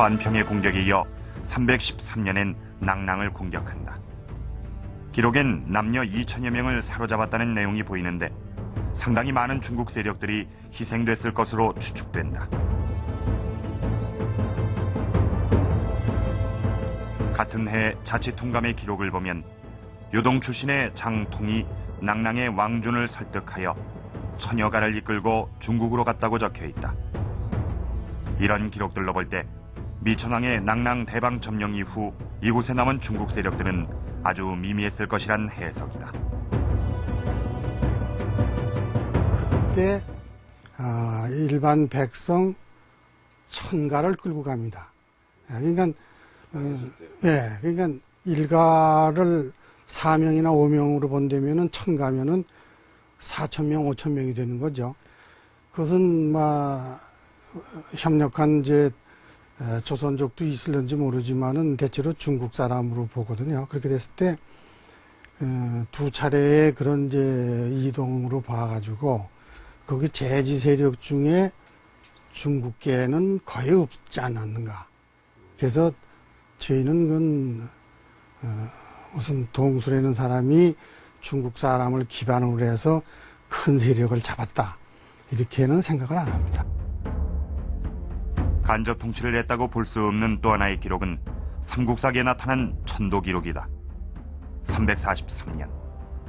서안평의 공격에 이어 313년엔 낭랑을 공격한다. 기록엔 남녀 2천여 명을 사로잡았다는 내용이 보이는데 상당히 많은 중국 세력들이 희생됐을 것으로 추측된다. 같은 해 자치통감의 기록을 보면 요동 출신의 장통이 낭랑의 왕준을 설득하여 처녀가를 이끌고 중국으로 갔다고 적혀 있다. 이런 기록들로 볼 때 미천왕의 낭랑 대방 점령 이후 이곳에 남은 중국 세력들은 아주 미미했을 것이란 해석이다. 그때 일반 백성 1000가를 끌고 갑니다. 그러니까 그러니까 일가를 4명이나 5명으로 본다면은 1000가면은 4000명, 5000명이 되는 거죠. 그것은 협력한 조선족도 있을는지 모르지만은 대체로 중국 사람으로 보거든요. 그렇게 됐을 때 두 차례의 그런 이동으로 봐가지고 거기 제지 세력 중에 중국계는 거의 없지 않았는가. 그래서 저희는 무슨 동수라는 사람이 중국 사람을 기반으로 해서 큰 세력을 잡았다. 이렇게는 생각을 안 합니다. 간접 통치를 했다고 볼 수 없는 또 하나의 기록은 삼국사기에 나타난 천도 기록이다. 343년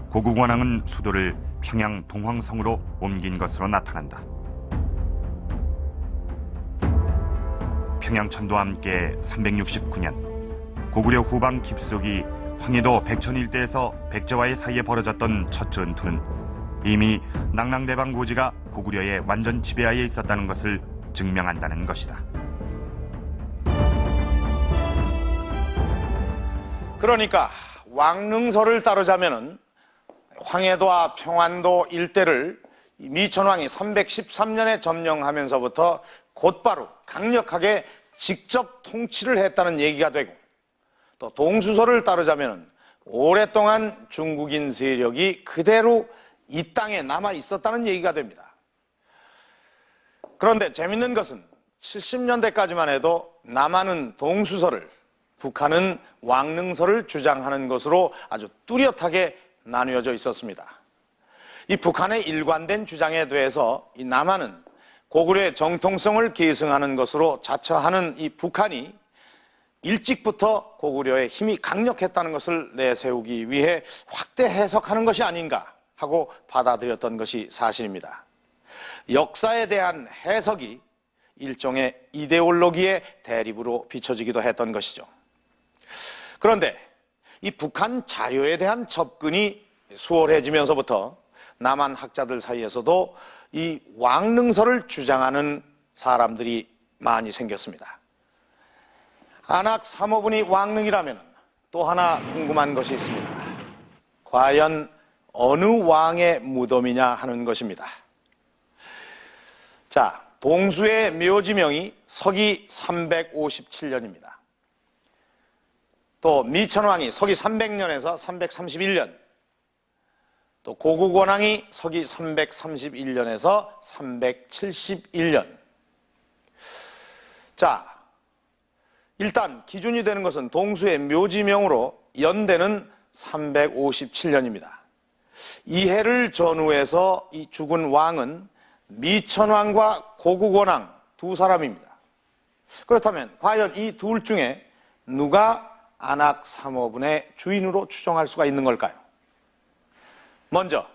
고국 원왕은 수도를 평양 동황성으로 옮긴 것으로 나타난다. 평양천도와 함께 369년 고구려 후방 깊숙이 황해도 백천 일대에서 백제와의 사이에 벌어졌던 첫 전투는 이미 낭랑대방 고지가 고구려의 완전 지배하에 있었다는 것을 증명한다는 것이다. 그러니까 왕릉서를 따르자면은 황해도와 평안도 일대를 미천왕이 313년에 점령하면서부터 곧바로 강력하게 직접 통치를 했다는 얘기가 되고, 또 동수서를 따르자면은 오랫동안 중국인 세력이 그대로 이 땅에 남아 있었다는 얘기가 됩니다. 그런데 재밌는 것은 70년대까지만 해도 남한은 동수서를, 북한은 왕릉서를 주장하는 것으로 아주 뚜렷하게 나뉘어져 있었습니다. 이 북한의 일관된 주장에 대해서 이 남한은 고구려의 정통성을 계승하는 것으로 자처하는 이 북한이 일찍부터 고구려의 힘이 강력했다는 것을 내세우기 위해 확대 해석하는 것이 아닌가 하고 받아들였던 것이 사실입니다. 역사에 대한 해석이 일종의 이데올로기의 대립으로 비춰지기도 했던 것이죠. 그런데 이 북한 자료에 대한 접근이 수월해지면서부터 남한 학자들 사이에서도 이 왕릉서를 주장하는 사람들이 많이 생겼습니다. 안악 삼호분이 왕릉이라면 또 하나 궁금한 것이 있습니다. 과연 어느 왕의 무덤이냐 하는 것입니다. 자, 동수의 묘지명이 서기 357년입니다. 또 미천왕이 서기 300년에서 331년, 또 고국원왕이 서기 331년에서 371년. 자, 일단 기준이 되는 것은 동수의 묘지명으로 연대는 357년입니다. 이 해를 전후해서 이 죽은 왕은 미천왕과 고국원왕 두 사람입니다. 그렇다면 과연 이 둘 중에 누가 안악 삼호분의 주인으로 추정할 수가 있는 걸까요? 먼저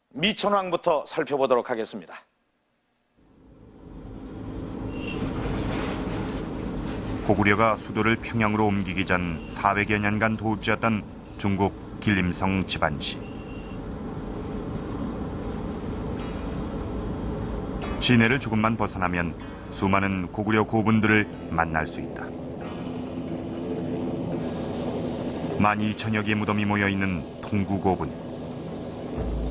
미천왕부터 살펴보도록 하겠습니다. 고구려가 수도를 평양으로 옮기기 전 400여 년간 도읍지였던 중국 길림성 집안시. 시내를 조금만 벗어나면 수많은 고구려 고분들을 만날 수 있다. 12,000여 개의 무덤이 모여있는 통구고분.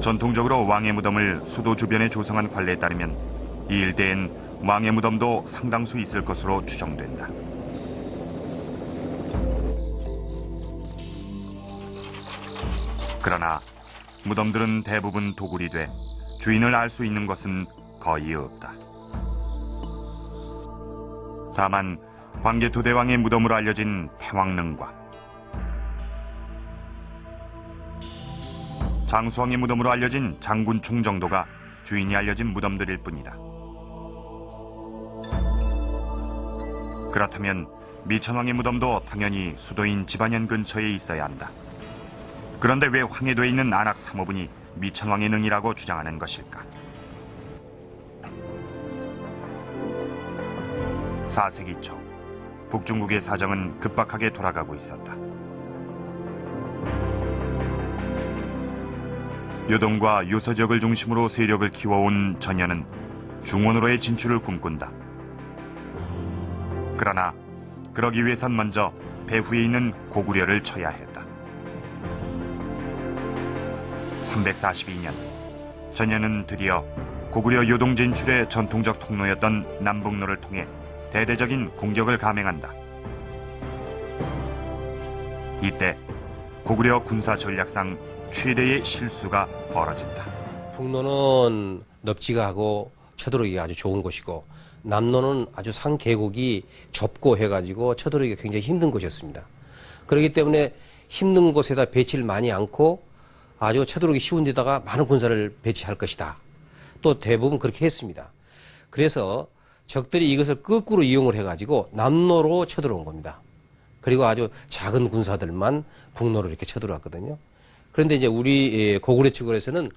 전통적으로 왕의 무덤을 수도 주변에 조성한 관례에 따르면 이 일대엔 왕의 무덤도 상당수 있을 것으로 추정된다. 그러나 무덤들은 대부분 도굴이 돼 주인을 알 수 있는 것은 거의 없다. 다만 광개토대왕의 무덤으로 알려진 태왕릉과 장수왕의 무덤으로 알려진 장군총 정도가 주인이 알려진 무덤들일 뿐이다. 그렇다면 미천왕의 무덤도 당연히 수도인 집안현 근처에 있어야 한다. 그런데 왜 황해도에 있는 안악 3호분이 미천왕의 능이라고 주장하는 것일까? 4세기 초 북중국의 사정은 급박하게 돌아가고 있었다. 요동과 요서 지역을 중심으로 세력을 키워온 전현은 중원으로의 진출을 꿈꾼다. 그러나 그러기 위해선 먼저 배후에 있는 고구려를 쳐야 했다. 342년 전현은 드디어 고구려 요동 진출의 전통적 통로였던 남북로를 통해 대대적인 공격을 감행한다. 이때 고구려 군사 전략상 최대의 실수가 벌어진다. 북로는 넙지가 하고 쳐들어오기가 아주 좋은 곳이고 남로는 아주 산 계곡이 좁고 해가지고 쳐들어오기가 굉장히 힘든 곳이었습니다. 그렇기 때문에 힘든 곳에다 배치를 많이 않고 아주 쳐들어오기 쉬운 데다가 많은 군사를 배치할 것이다. 또 대부분 그렇게 했습니다. 그래서 적들이 이것을 거꾸로 이용을 해가지고 남로로 쳐들어온 겁니다. 그리고 아주 작은 군사들만 북로로 이렇게 쳐들어왔거든요. 그런데 이제 우리 고구려 측에서는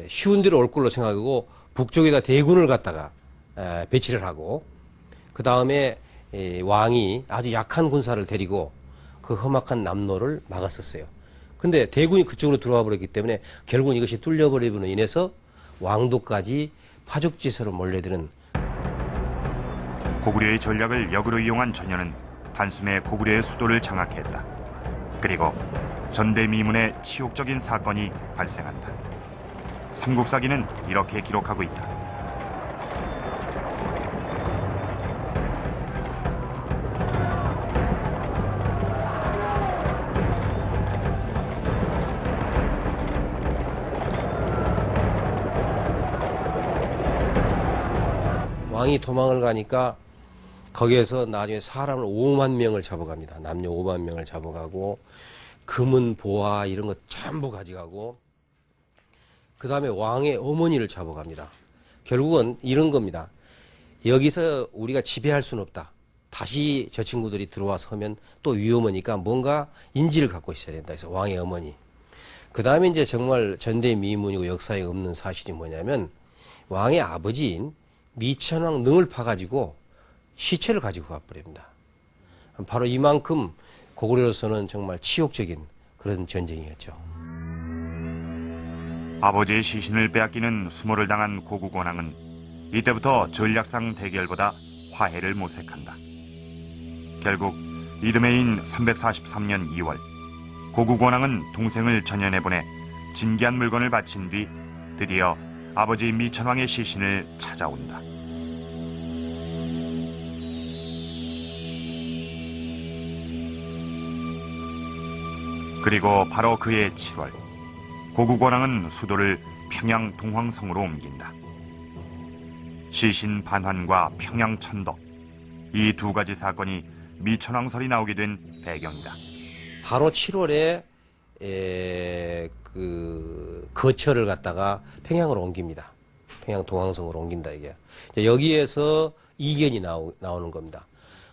쉬운 데로 올 걸로 생각하고 북쪽에다 대군을 갖다가 배치를 하고 그 다음에 왕이 아주 약한 군사를 데리고 그 험악한 남로를 막았었어요. 근데 대군이 그쪽으로 들어와 버렸기 때문에 결국은 이것이 뚫려버림으로 인해서 왕도까지 파죽지세로 몰려드는 고구려의 전략을 역으로 이용한 전현은 단숨에 고구려의 수도를 장악했다. 그리고 전대미문의 치욕적인 사건이 발생한다. 삼국사기는 이렇게 기록하고 있다. 왕이 도망을 가니까 거기에서 나중에 사람을 5만 명을 잡아갑니다. 남녀 5만 명을 잡아가고 금은 보화 이런 거 전부 가져가고 그 다음에 왕의 어머니를 잡아갑니다. 결국은 이런 겁니다. 여기서 우리가 지배할 수는 없다. 다시 저 친구들이 들어와서 하면 또 위험하니까 뭔가 인지를 갖고 있어야 된다. 그래서 왕의 어머니. 그 다음에 이제 정말 전대미문이고 역사에 없는 사실이 뭐냐면 왕의 아버지인 미천왕 능을 파가지고 시체를 가지고 가버립니다. 바로 이만큼 고구려로서는 정말 치욕적인 그런 전쟁이었죠. 아버지의 시신을 빼앗기는 수모를 당한 고구권왕은 이때부터 전략상 대결보다 화해를 모색한다. 결국 이듬해인 343년 2월 고구권왕은 동생을 전현에 보내 진귀한 물건을 바친 뒤 드디어 아버지 미천왕의 시신을 찾아온다. 그리고 바로 그해 7월 고구권왕은 수도를 평양 동황성으로 옮긴다. 시신 반환과 평양 천덕, 이 두 가지 사건이 미천왕설이 나오게 된 배경이다. 바로 7월에 거처를 갖다가 평양으로 옮깁니다. 평양 동황성으로 옮긴다 이게. 여기에서 이견이 나오는 겁니다.